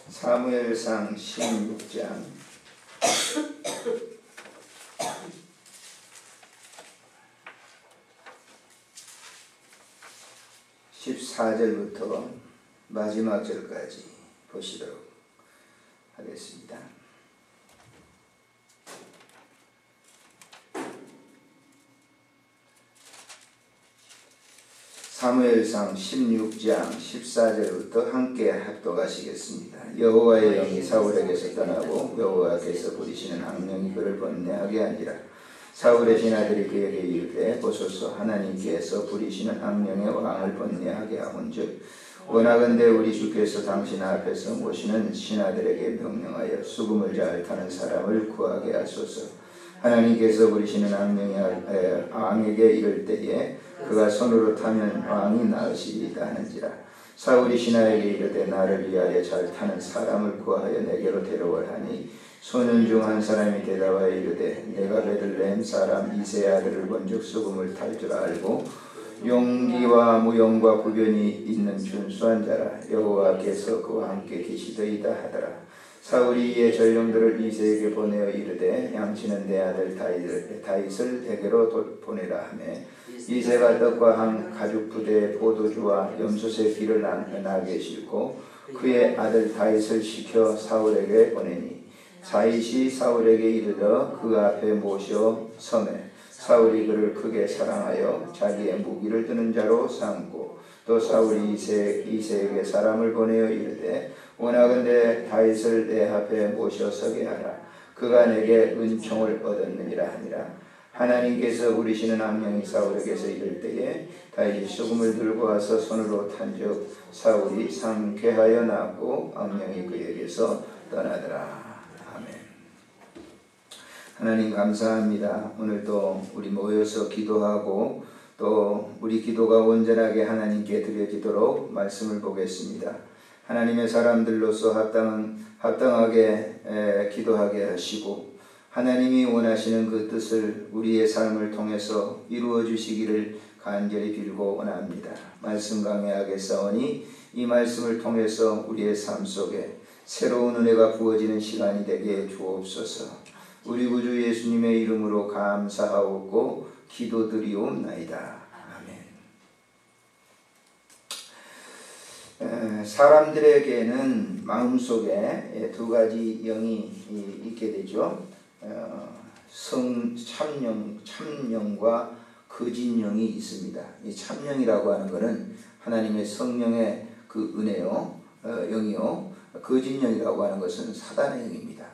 사무엘상 16장 14절부터 마지막 절까지 보시도록 하겠습니다. 사무엘상 16장 14절부터 함께 합독하시겠습니다. 여호와의 영이 사울에게서 떠나고 여호와께서 부리시는 악령이 그를 번뇌하게 하니라. 사울의 신하들이 그에게 이르되 보소서, 하나님께서 부리시는 악령의 왕을 번뇌하게 하온즉 원하건대 우리 주께서 당신 앞에서 모시는 신하들에게 명령하여 수금을 잘 타는 사람을 구하게 하소서. 하나님께서 부리시는 악령이 왕에게 이를 때에 그가 손으로 타면 왕이 나으시리이다 하는지라. 사울이 신하에게 이르되 나를 위하여 잘 타는 사람을 구하여 내게로 데려오라 하니 소년 중 한 사람이 대답하여 이르되 내가 베들레헴 사람 이새의 아들을 본즉 수금을 탈 줄 알고 용기와 무용과 구변이 있는 준수한 자라. 여호와께서 그와 함께 계시더이다 하더라. 사울이 이에 전령들을 이새에게 보내어 이르되 양치는 내 아들 다윗을 내게로 보내라 하며 이새가 떡과 한 가죽 부대에 포도주와 염소새 피를 나게 싣고 그의 아들 다윗을 시켜 사울에게 보내니 다윗이 사울에게 이르러 그 앞에 모셔 섬에 사울이 그를 크게 사랑하여 자기의 무기를 드는 자로 삼고 또 사울이 이새에게 사람을 보내어 이르되 원하건대 다윗을 내 앞에 모셔 서게 하라. 그가 내게 은총을 얻었느니라 하니라. 하나님께서 부리시는 악령이 사울에게서 이를 때에 다윗이 수금을 들고 와서 손으로 탄즉 사울이 상쾌하여 나고 악령이 그에게서 떠나더라. 아멘. 하나님 감사합니다. 오늘도 우리 모여서 기도하고 또 우리 기도가 온전하게 하나님께 드려지도록 말씀을 보겠습니다. 하나님의 사람들로서 합당하게 기도하게 하시고 하나님이 원하시는 그 뜻을 우리의 삶을 통해서 이루어 주시기를 간절히 빌고 원합니다. 말씀 강해하겠사오니 이 말씀을 통해서 우리의 삶 속에 새로운 은혜가 부어지는 시간이 되게 주옵소서. 우리 구주 예수님의 이름으로 감사하옵고 기도드리옵나이다. 사람들에게는 마음속에 두 가지 영이 있게 되죠. 참영과 거짓영이 있습니다. 이 참영이라고 하는 것은 하나님의 성령의 그 은혜요, 영이요. 거짓영이라고 하는 것은 사단의 영입니다.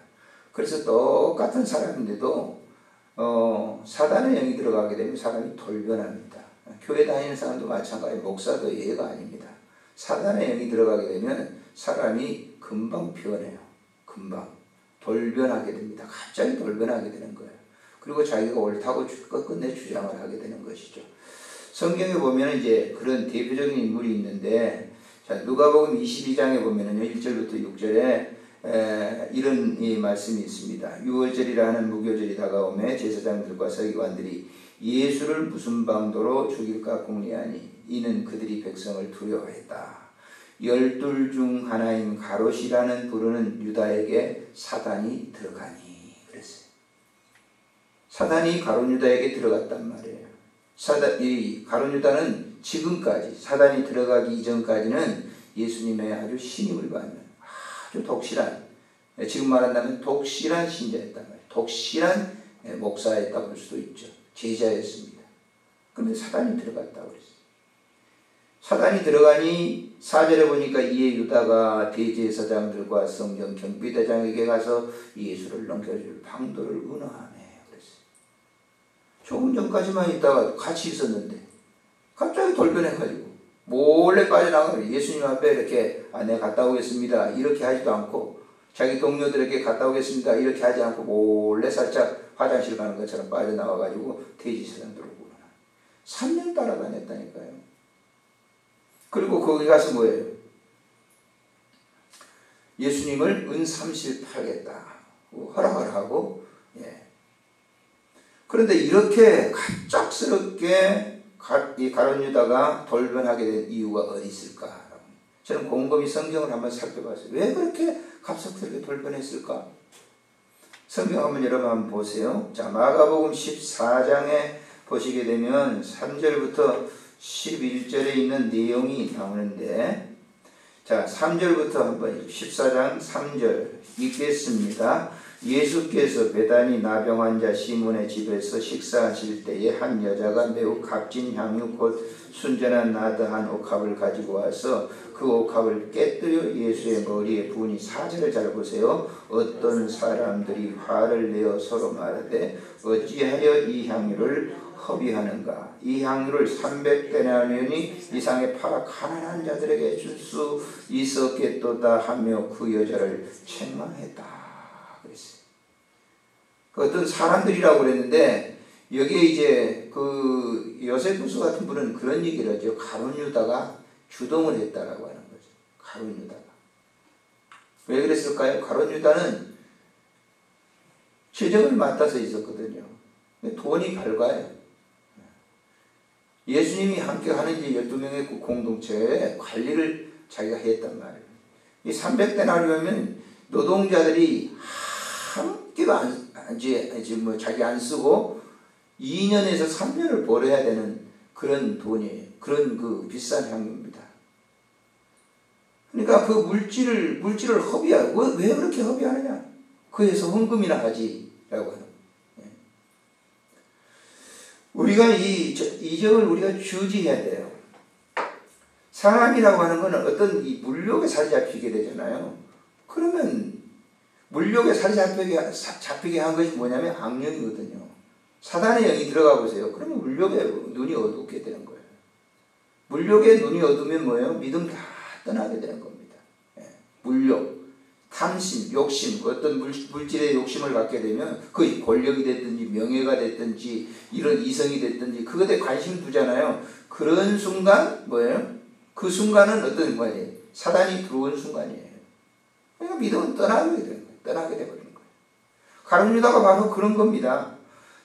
그래서 똑같은 사람인데도 사단의 영이 들어가게 되면 사람이 돌변합니다. 교회 다니는 사람도 마찬가지, 목사도 예가 아닙니다. 사단의 영이 들어가게 되면 사람이 금방 변해요. 금방 돌변하게 됩니다. 갑자기 돌변하게 되는 거예요. 그리고 자기가 옳다고 끝내 주장을 하게 되는 것이죠. 성경에 보면 이제 그런 대표적인 인물이 있는데, 자, 누가복음 22장에 보면은 1절부터 6절에 이런 이 말씀이 있습니다. 유월절이라 하는 무교절이 다가오매 제사장들과 서기관들이 예수를 무슨 방도로 죽일까 궁리하니 이는 그들이 백성을 두려워했다. 12 중 하나인 가롯이라는 부르는 유다에게 사단이 들어가니 그랬어요. 사단이 가롯 유다에게 들어갔단 말이에요. 이 가롯 유다는 지금까지 사단이 들어가기 이전까지는 예수님의 아주 신임을 받는 아주 독실한, 지금 말한다면 독실한 신자였단 말이에요. 독실한 목사였다고 볼 수도 있죠. 제자였습니다. 그런데 사단이 들어갔다고 그랬어요. 사단이 들어가니 4절에 보니까 이에 유다가 대제사장들과 성전 경비대장에게 가서 예수를 넘겨줄 방도를 은하하네 그랬어요. 조금 전까지만 있다가 같이 있었는데 갑자기 돌변해가지고 몰래 빠져나가면 예수님 앞에 이렇게 내가 갔다 오겠습니다 이렇게 하지도 않고, 자기 동료들에게 갔다 오겠습니다 이렇게 하지 않고 몰래 살짝 화장실 가는 것처럼 빠져나와가지고 대제사장들을 구원하. 3년 따라다녔다니까요. 그리고 거기 가서 뭐예요? 예수님을 은30 팔겠다 허락을 하고, 그런데 이렇게 갑작스럽게 이 가룟 유다가 돌변하게 된 이유가 어디 있을까? 저는 곰곰이 성경을 한번 살펴봤어요. 왜 그렇게 갑작스럽게 돌변했을까? 성경 한번 보세요. 자, 마가복음 14장에 보시게 되면 3절부터 11절에 있는 내용이 나오는데, 자, 3절부터 한번 14장 3절 읽겠습니다. 예수께서 베다니 나병 환자 시몬의 집에서 식사하실 때에 한 여자가 매우 값진 향유 곧 순전한 나드 한 옥합을 가지고 와서 그 옥합을 깨뜨려 예수의 머리에 부으니, 4절을 잘 보세요. 어떤 사람들이 화를 내어 서로 말하되 어찌하여 이 향유를 허비하는가? 이 향유를 300데나리온이 이상의 팔아 가난한 자들에게 줄 수 있었겠도다 하며 그 여자를 책망했다 그랬어요. 어떤 사람들이라고 그랬는데, 여기에 이제 그 요세푸스 같은 분은 그런 얘기를 하죠. 가룟 유다가 주동을 했다라고 하는 거죠. 가룟 유다가. 왜 그랬을까요? 가룟 유다는 재정을 맡아서 있었거든요. 돈이 밝아요. 예수님이 함께 하는 이제 12명의 그 공동체의 관리를 자기가 했단 말이에요. 이 300데나리온이면 노동자들이 함께 자기 안 쓰고 2년에서 3년을 벌어야 되는 그런 돈이에요. 그런 그 비싼 향유입니다. 그러니까 그 물질을 허비하고, 왜 그렇게 허비하느냐? 그에서 헌금이나 하지라고 하는. 우리가 이 점을 우리가 주지해야 돼요. 사람이라고 하는 것은 어떤 이 물욕에 사로잡히게 되잖아요. 그러면 물욕에 사로잡히게 한 것이 뭐냐면 악령이거든요. 사단의 영이 들어가 보세요. 그러면 물욕에 눈이 어둡게 되는 거예요. 물욕에 눈이 어두면 뭐예요? 믿음 다 떠나게 되는 겁니다. 물욕, 탐심, 욕심, 어떤 물질의 욕심을 갖게 되면 그것이 권력이 됐든지 명예가 됐든지 이런 이성이 됐든지 그것에 관심 두잖아요. 그런 순간 뭐예요? 그 순간은 어떤 거예요? 사단이 들어온 순간이에요. 그러니까 믿음은 떠나게 되는 거예요. 떠나게 되버리는 거예요. 가룟 유다가 바로 그런 겁니다.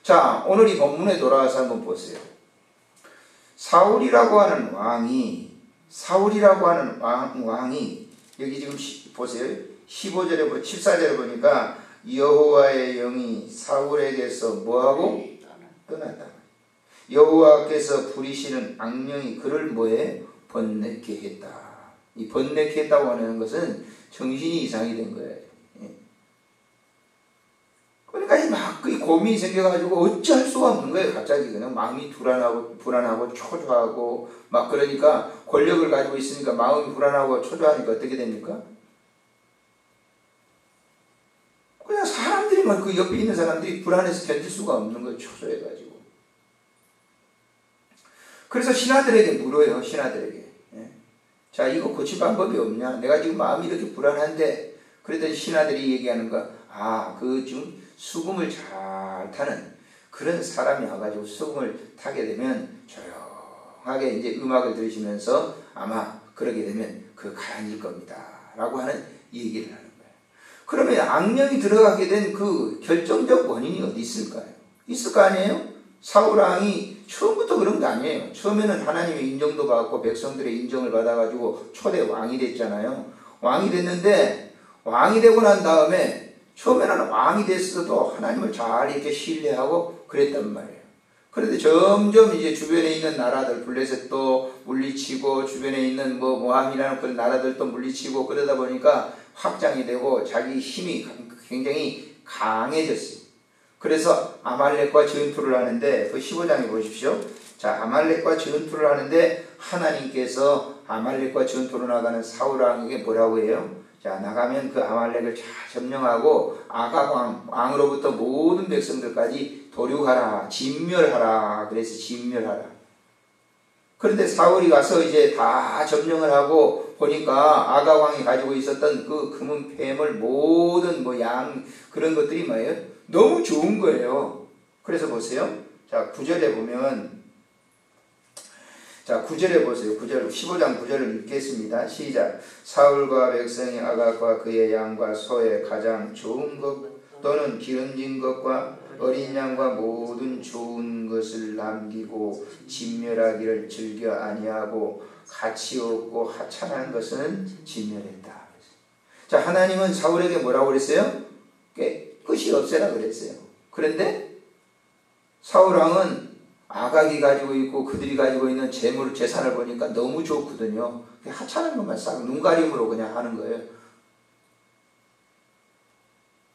자, 오늘 이 본문에 돌아와서 한번 보세요. 사울이라고 하는 왕이 여기 지금 보세요. 15절에 14절에 보니까 여호와의 영이 사울에게서 뭐하고? 떠났다. 여호와께서 부리시는 악령이 그를 뭐에? 번뇌케 했다. 이 번뇌케 했다고 하는 것은 정신이 이상이 된 거예요. 그러니까 막 고민이 생겨가지고 어찌할 수가 없는 거예요. 갑자기 그냥 마음이 불안하고 초조하고 막, 그러니까 권력을 가지고 있으니까 마음이 불안하고 초조하니까 어떻게 됩니까? 그냥 사람들이 막 그 옆에 있는 사람들이 불안해서 견딜 수가 없는 거예요. 초조해가지고. 그래서 신하들에게 물어요. 신하들에게. 자, 이거 고칠 방법이 없냐? 내가 지금 마음이 이렇게 불안한데. 그랬더니 신하들이 얘기하는 거, 그 지금 수금을 잘 타는 그런 사람이 와가지고 수금을 타게 되면 조용하게 이제 음악을 들으시면서 아마 그러게 되면 그 가라앉을 겁니다. 라고 하는 얘기를 하는 거예요. 그러면 악령이 들어가게 된 그 결정적 원인이 어디 있을까요? 있을 거 아니에요? 사울왕이 처음부터 그런 게 아니에요. 처음에는 하나님의 인정도 받고 백성들의 인정을 받아가지고 초대 왕이 됐잖아요. 왕이 됐는데, 왕이 되고 난 다음에 처음에는 왕이 됐어도 하나님을 잘 이렇게 신뢰하고 그랬단 말이에요. 그런데 점점 이제 주변에 있는 나라들, 블레셋도 물리치고 주변에 있는 모함이라는 그런 나라들도 물리치고 그러다 보니까 확장이 되고 자기 힘이 굉장히 강해졌어요. 그래서 아말렉과 전투를 하는데, 그 15장에 보십시오. 자, 아말렉과 전투를 하는데 하나님께서 아말렉과 전투로 나가는 사울왕에게 뭐라고 해요? 자, 나가면 그 아말렉을 잘 점령하고 아각 왕으로부터 모든 백성들까지 도륙하라, 진멸하라. 그래서 진멸하라. 그런데 사울이 가서 이제 다 점령을 하고 보니까 아각 왕이 가지고 있었던 그 금은 폐물 모든 양 그런 것들이 뭐예요? 너무 좋은 거예요. 그래서 보세요. 자, 9절에 보면, 자, 9절에 보세요. 9절, 15장 9절을 읽겠습니다. 시작. 사울과 백성이 아각과 그의 양과 소의 가장 좋은 것 또는 기름진 것과 어린 양과 모든 좋은 것을 남기고 진멸하기를 즐겨 아니하고 가치 없고 하찮은 것은 진멸했다. 자, 하나님은 사울에게 뭐라고 그랬어요? 깨끗이 없애라 그랬어요. 그런데 사울왕은 아각이 가지고 있고 그들이 가지고 있는 재산을 보니까 너무 좋거든요. 하찮은 것만 싹 눈가림으로 그냥 하는 거예요.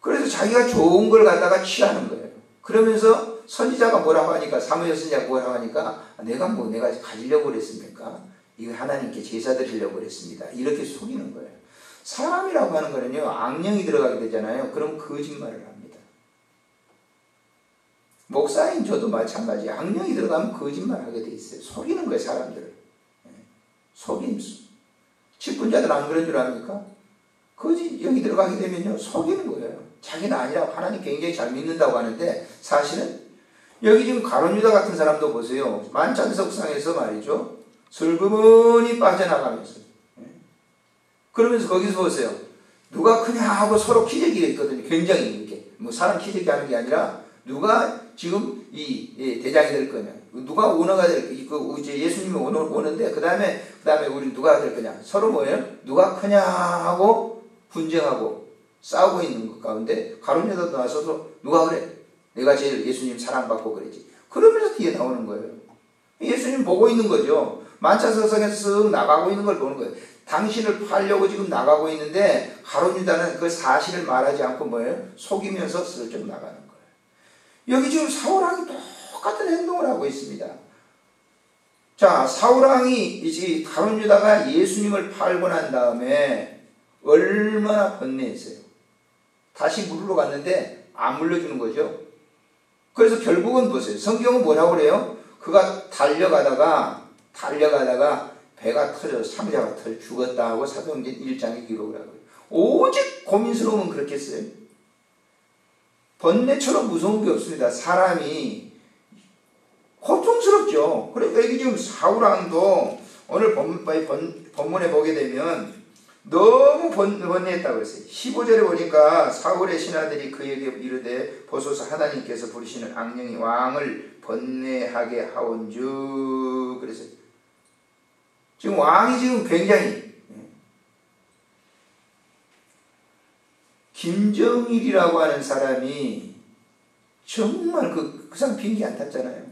그래서 자기가 좋은 걸 갖다가 취하는 거예요. 그러면서 선지자가 뭐라고 하니까, 사무엘 선지자가 뭐라고 하니까, 내가 가지려고 그랬습니까? 이거 하나님께 제사 드리려고 그랬습니다. 이렇게 속이는 거예요. 사람이라고 하는 거는요, 악령이 들어가게 되잖아요. 그럼 거짓말을 합니다. 목사인 저도 마찬가지. 악령이 들어가면 거짓말하게 돼 있어요. 속이는 거예요, 사람들을. 속임수. 직분자들 안 그런 줄 압니까? 여기 들어가게 되면요, 속이는 거예요. 자기는 아니라고. 하나님 굉장히 잘 믿는다고 하는데 사실은 여기 지금 가룟 유다 같은 사람도 보세요. 만찬석상에서 말이죠, 슬그머니 빠져나가면서, 그러면서 거기서 보세요. 누가 크냐 하고 서로 키재기가 있거든요. 굉장히 이렇게 뭐 사람 키재기 하는 게 아니라 누가 지금 이 대장이 될 거냐, 누가 오너가 될 거냐, 이제 예수님이 오는데 그 다음에 우리 누가 될 거냐, 서로 뭐예요? 누가 크냐 하고 분쟁하고 싸우고 있는 것 가운데 가룟 유다도 나서서 누가 그래? 내가 제일 예수님 사랑받고 그러지. 그러면서 뒤에 나오는 거예요. 예수님 보고 있는 거죠. 만찬석상에서 쓱 나가고 있는 걸 보는 거예요. 당신을 팔려고 지금 나가고 있는데 가룟 유다는 그 사실을 말하지 않고 뭐예요? 속이면서 슬쩍 나가는 거예요. 여기 지금 사울왕이 똑같은 행동을 하고 있습니다. 자, 사울왕이 이제 가룟 유다가 예수님을 팔고 난 다음에 얼마나 번뇌했어요. 다시 물으러 갔는데 안 물려주는 거죠. 그래서 결국은 보세요. 성경은 뭐라고 그래요? 그가 달려가다가 배가 터져 상자가 터져 죽었다 하고 사도행전 1장에 기록을 하고요. 오직 고민스러우면 그렇겠어요? 번뇌처럼 무서운 게 없습니다. 사람이 고통스럽죠. 그러니까 이게 지금 사울왕도 오늘 본문에 보게 되면 너무 번뇌했다고 했어요. 15절에 보니까 사울의 신하들이 그에게 이르되 보소서 하나님께서 부르시는 악령이 왕을 번뇌하게 하온즉. 그래서 지금 왕이 지금 굉장히, 김정일이라고 하는 사람이 정말 그 사람 비행기 안 탔잖아요.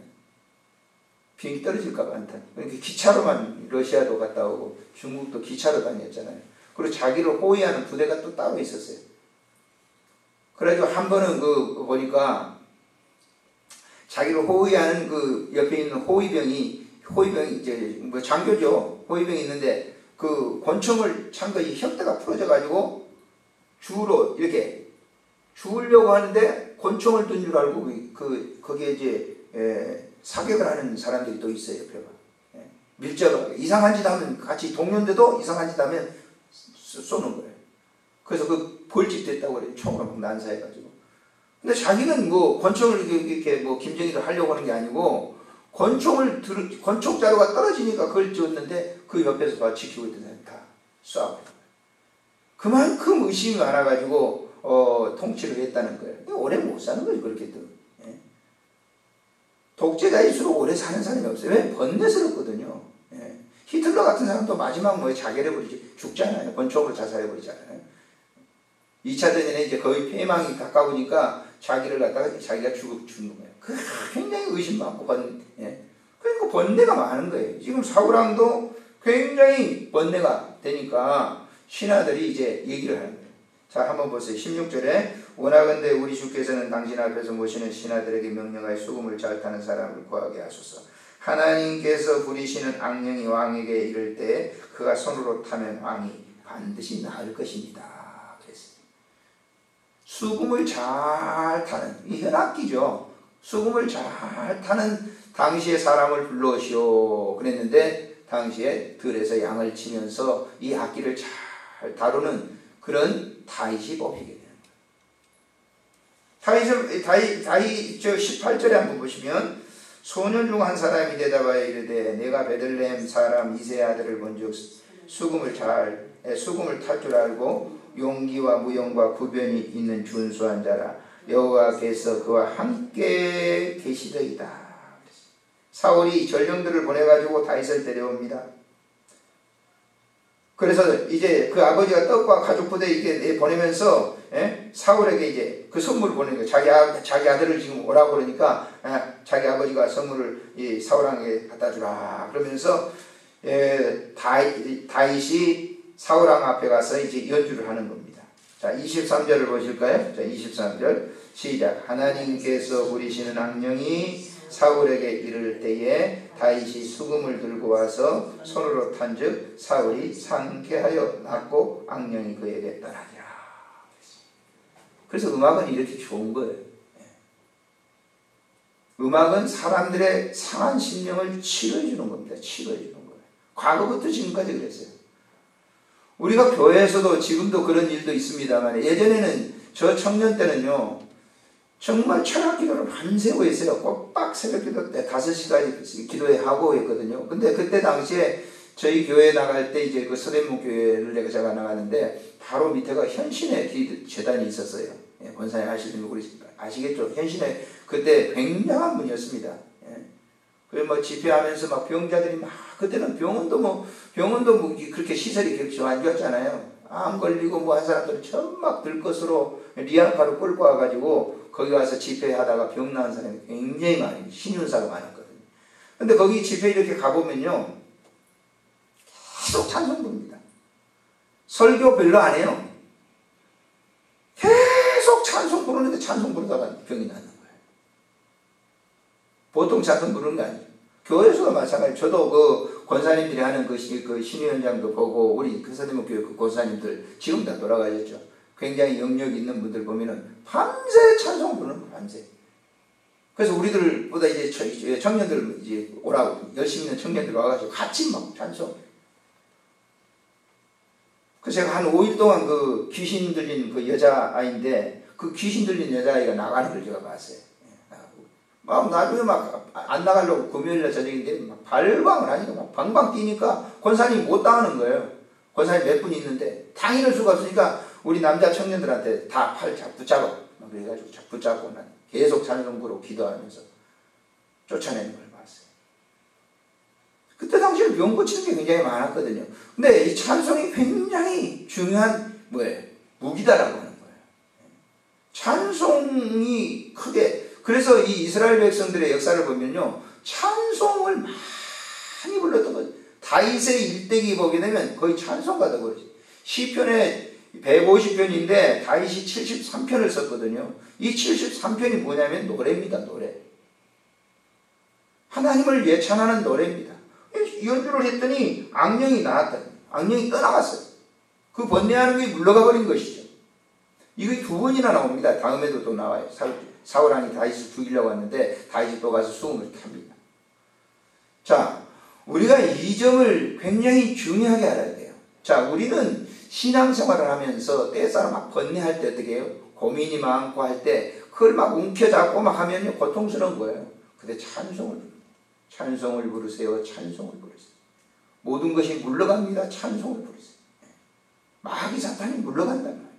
비행기 떨어질까봐 안 탔. 그러니까 기차로만 러시아도 갔다 오고 중국도 기차로 다녔잖아요. 그리고 자기를 호위하는 부대가 또 따로 있었어요. 그래가지고 한 번은 보니까 자기를 호위하는 그 옆에 있는 호위병이 이제 뭐 장교죠. 호위병이 있는데 그 권총을 찬 것이 혁대가 풀어져가지고 주로 이렇게 죽으려고 하는데 권총을 든 줄 알고 거기에 이제 사격을 하는 사람들이 또 있어요. 옆에 봐. 밀접하게 이상한 짓 하면 같이 동료인데도 이상한 짓 하면 쏘는 거예요. 그래서 그 벌집 됐다고 그래요. 총으로 막 난사해가지고. 근데 자기는 뭐 권총을 이렇게 뭐 김정일을 하려고 하는 게 아니고 권총 자루가 떨어지니까 그걸 쥐었는데 그 옆에서 봐 지키고 있던 사람이 다 쏴버려요. 그만큼 의심이 많아가지고 통치를 했다는 거예요. 오래 못 사는 거죠. 그렇게 또. 독재자일수록 오래 사는 사람이 없어요. 왜? 번뇌스럽거든요. 히틀러 같은 사람도 마지막 자결해버리지, 죽잖아요. 권총으로 자살해버리잖아요. 2차 대전에 이제 거의 폐망이 가까우니까 자기가 죽는 거예요. 굉장히 의심 많고 그러니까 번뇌가 많은 거예요. 지금 사울왕도 굉장히 번뇌가 되니까 신하들이 이제 얘기를 하는 거예요. 자, 한번 보세요. 16절에 원하건대 우리 주께서는 당신 앞에서 모시는 신하들에게 명령하여 수금을 잘 타는 사람을 구하게 하소서. 하나님께서 부리시는 악령이 왕에게 이를 때 그가 손으로 타면 왕이 반드시 나을 것입니다. 그랬습니다. 수금을 잘 타는, 이 현악기죠. 수금을 잘 타는 당시의 사람을 불러오시오 그랬는데 당시에 들에서 양을 치면서 이 악기를 잘 다루는 그런 다윗이 뽑히게 되는 거예요. 다윗 18절에 한번 보시면 소년 중 한 사람이 대답하여 이르되 내가 베들레헴 사람 이새의 아들을 본즉 수금을 탈 줄 알고 용기와 무용과 구변이 있는 준수한 자라. 여호와께서 그와 함께 계시더이다. 사울이 전령들을 보내가지고 다윗을 데려옵니다. 그래서 이제 그 아버지가 떡과 가죽 부대 이렇게 보내면서 사울에게 이제 그 선물을 보내는 거예요. 자기 아들을 지금 오라고 그러니까 자기 아버지가 선물을 이 사울왕에게 갖다 주라 그러면서 다윗이 사울왕 앞에 가서 이제 연주를 하는 겁니다. 자, 23절을 보실까요? 자, 23절 시작. 하나님께서 부리시는 악령이 사울에게 이를 때에 다윗이 수금을 들고 와서 손으로 탄즉 사울이 상쾌하여 낫고 악령이 그에게 떠나니라. 그래서 음악은 이렇게 좋은 거예요. 음악은 사람들의 상한 심령을 치료해주는 겁니다. 치료해주는 거예요. 과거부터 지금까지 그랬어요. 우리가 교회에서도 지금도 그런 일도 있습니다만 예전에는 저 청년 때는요 정말 철학 기도를 밤새고 있어요. 꼬박 새벽 기도 때 5시까지 기도회 하고 했거든요. 근데 그때 당시에 저희 교회 나갈 때 이제 그 서대문 교회를 제가 나가는데 바로 밑에가 현신의 재단이 있었어요. 권사님 아시는 거 아시겠죠? 현신의 그때 굉장한 분이었습니다. 그리고 뭐 집회하면서 막 병자들이 막 그때는 병원도 그렇게 시설이 그렇게 안 좋았잖아요. 암 걸리고 뭐 한 사람들은 처음 막 들것으로 리아카로 끌고 와가지고 거기 와서 집회하다가 병 나은 사람이 굉장히 많아요. 신윤사가 많았거든요. 근데 거기 집회 이렇게 가보면요 계속 찬송 부릅니다. 설교 별로 안 해요. 계속 찬송 부르는데 찬송 부르다가 병이 나는 거예요. 보통 찬송 부르는 거 아니에요. 교회에서도 마찬가지예요. 저도 그 권사님들이 하는 그 신위원장도 보고 우리 그 서대문 교회 그 권사님들 지금 다 돌아가셨죠. 굉장히 영역 있는 분들 보면은 밤새 찬송 부르는 거예요. 밤새. 그래서 우리들보다 이제 청년들 이제 오라고 열심히 있는 청년들 와가지고 같이 막 찬송. 그래서 제가 한 5일 동안 그 귀신 들린 그 여자아이인데 그 귀신 들린 여자아이가 나가는 걸 제가 봤어요. 막 나중에 막 안 나가려고 금요일날 저녁인데 막 발광을 하니까 막 방방 뛰니까 권사님이 못 당하는 거예요. 권사님 몇 분 있는데 당일 수가 없으니까 우리 남자 청년들한테 다 팔 붙잡아. 막 그래가지고 붙잡고 난 계속 찬송부로 기도하면서 쫓아내는 걸 봤어요. 그때 당시에 병 고치는 게 굉장히 많았거든요. 근데 이 찬송이 굉장히 중요한 무기다라고 하는 거예요. 찬송이 크게 그래서 이 이스라엘 백성들의 역사를 보면요 찬송을 많이 불렀던 거예요. 다윗의 일대기 보게 되면 거의 찬송가다 그러지. 시편에 150편인데 다윗이 73편을 썼거든요. 이 73편이 뭐냐면 노래입니다. 노래. 하나님을 예찬하는 노래입니다. 연주를 했더니 악령이 나왔다. 악령이 떠나갔어요. 그 번뇌하는 게 물러가 버린 것이죠. 이거 2번이나 나옵니다. 다음에도 또 나와요. 사울왕이 다윗을 죽이려고 하는데 다윗이 또 가서 수금을 탑니다. 자, 우리가 이 점을 굉장히 중요하게 알아야 돼요. 자, 우리는 신앙생활을 하면서 때에 막 번뇌할 때 어떻게 해요? 고민이 많고 할 때 그걸 막 움켜잡고 막 하면요 고통스러운 거예요. 근데 찬송을 부르세요. 찬송을 부르세요. 모든 것이 물러갑니다. 찬송을 부르세요. 마귀 사탄이 물러간단 말이에요.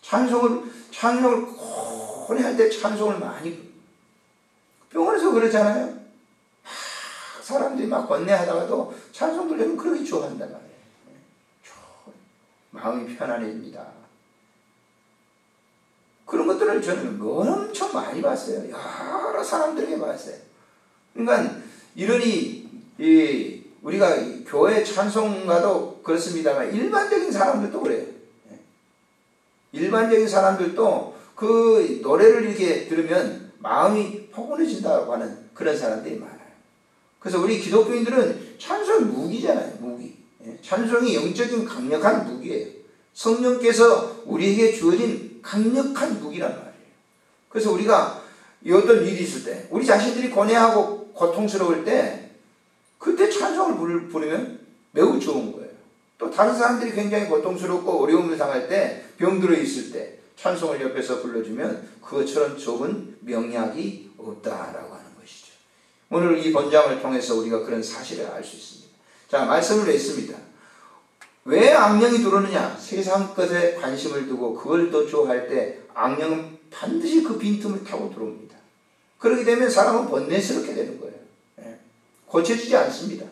찬송을 고뇌 할 때 찬송을 많이 부르고 병원에서 그러잖아요. 막 사람들이 막 번뇌하다가도 찬송 부르면 그렇게 좋아한단 말이에요. 마음이 편안해집니다. 그런 것들을 저는 엄청 많이 봤어요. 여러 사람들에게 봤어요. 그러니까 이러니 우리가 교회 찬송가도 그렇습니다만 일반적인 사람들도 그래요. 일반적인 사람들도 그 노래를 이렇게 들으면 마음이 포근해진다고 하는 그런 사람들이 많아요. 그래서 우리 기독교인들은 찬송이 무기잖아요. 무기. 찬송이 영적인 강력한 무기예요. 성령께서 우리에게 주어진 강력한 무기란 말이에요. 그래서 우리가 어떤 일이 있을 때 우리 자신들이 고뇌하고 고통스러울 때 그때 찬송을 부르면 매우 좋은 거예요. 또 다른 사람들이 굉장히 고통스럽고 어려움을 당할 때 병들어 있을 때 찬송을 옆에서 불러주면 그것처럼 좋은 명약이 없다라고 하는 것이죠. 오늘 이 본장을 통해서 우리가 그런 사실을 알 수 있습니다. 자, 말씀을 했습니다. 왜 악령이 들어오느냐? 세상 것에 관심을 두고 그걸 더 좋아할 때 악령은 반드시 그 빈틈을 타고 들어옵니다. 그렇게 되면 사람은 번뇌스럽게 되는 거예요. 고쳐지지 않습니다.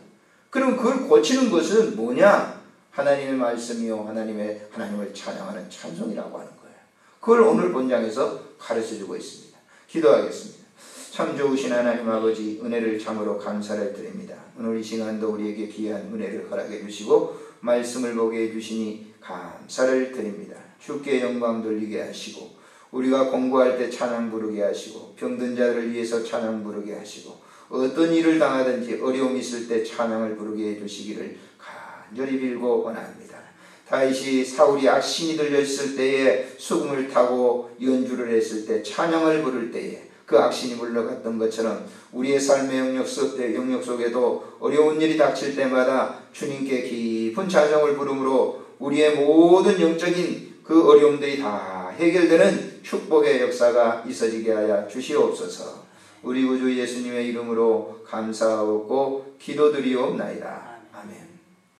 그럼 그걸 고치는 것은 뭐냐? 하나님의 말씀이요 하나님을 찬양하는 찬송이라고 하는 거예요. 그걸 오늘 본장에서 가르쳐주고 있습니다. 기도하겠습니다. 참 좋으신 하나님 아버지, 은혜를 참으로 감사를 드립니다. 오늘 이 시간도 우리에게 귀한 은혜를 허락해 주시고 말씀을 보게 해주시니 감사를 드립니다. 주께 영광 돌리게 하시고 우리가 공부할 때 찬양 부르게 하시고 병든 자들을 위해서 찬양 부르게 하시고 어떤 일을 당하든지 어려움이 있을 때 찬양을 부르게 해주시기를 간절히 빌고 원합니다. 다윗이 사울이 악신이 들렸을 때에 수금을 타고 연주를 했을 때 찬양을 부를 때에 그 악신이 물러갔던 것처럼 우리의 삶의 영역 속에도 어려운 일이 닥칠 때마다 주님께 깊은 찬송을 부름으로 우리의 모든 영적인 그 어려움들이 다 해결되는 축복의 역사가 있어지게 하여 주시옵소서. 우리 구주 예수님의 이름으로 감사하고 기도드리옵나이다. 아멘.